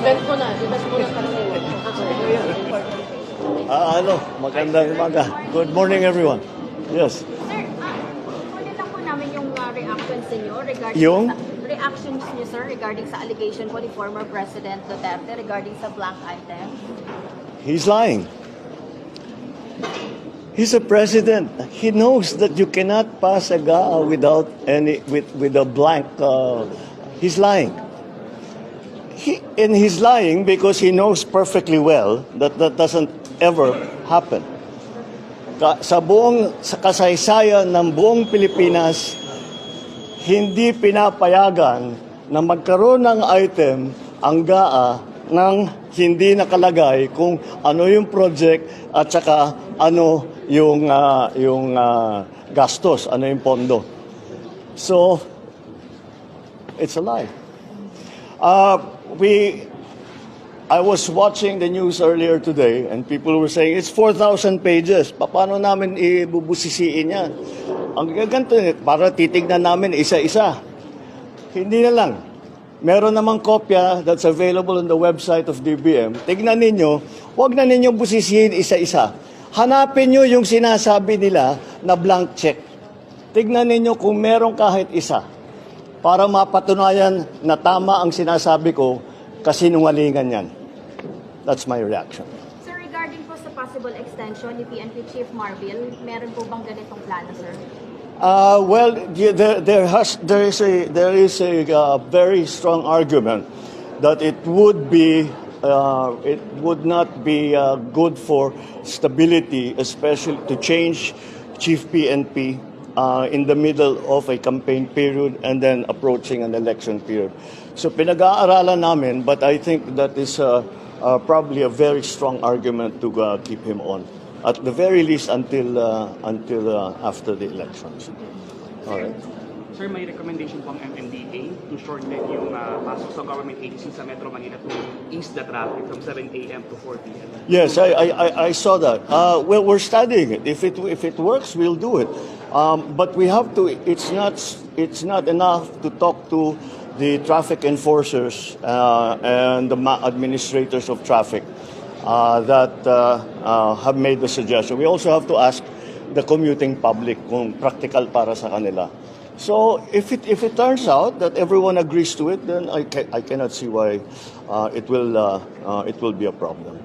Event mo na karaniwan. Magandang umaga. Good morning, everyone. Yes. Sir, kunin lang po namin yung reactions niyo regarding Yung? reactions niyo, sir, regarding sa allegation po ni former President Duterte regarding sa blank item. He's lying. He's a president. He knows that you cannot pass a GAA without with a blank. He's lying. He's lying because he knows perfectly well that that doesn't ever happen. Sa kasaysayan ng buong Pilipinas, hindi pinapayagan na magkaroon ng item ang GAA nang hindi nakalagay kung ano yung project at saka ano yung gastos, ano yung pondo. So, it's a lie. I was watching the news earlier today and people were saying, it's 4,000 pages. Paano namin ibubusisiin yan? Ang gaganto, para titignan namin isa-isa. Hindi na lang. Meron namang kopya that's available on the website of DBM. Tignan ninyo, huwag na ninyong busisiin isa-isa. Hanapin nyo yung sinasabi nila na blank check. Tignan ninyo kung meron kahit isa para mapatunayan na tama ang sinasabi ko, kasinungalingan yan. That's my reaction. Sir, regarding po sa possible extension ni PNP Chief Marbil, meron po bang ganitong plano, sir? Well, there is a very strong argument that it would not be good for stability, especially to change Chief PNP in the middle of a campaign period and then approaching an election period. So pinag-aaralan namin, but I think that is probably a very strong argument to keep him on. At the very least until after the elections. All right. Sir, may recommendation pang MMDA to shorten yung pasok sa government agencies sa Metro Manila to ease the traffic from 7 a.m. to 4 p.m. Yes, I saw that. Well, we're studying it. If it works, we'll do it. But we have to. It's not enough to talk to the traffic enforcers and the administrators of traffic that have made the suggestion. We also have to ask the commuting public kung practical para sa kanila. So if it turns out that everyone agrees to it, then I cannot see why it will be a problem.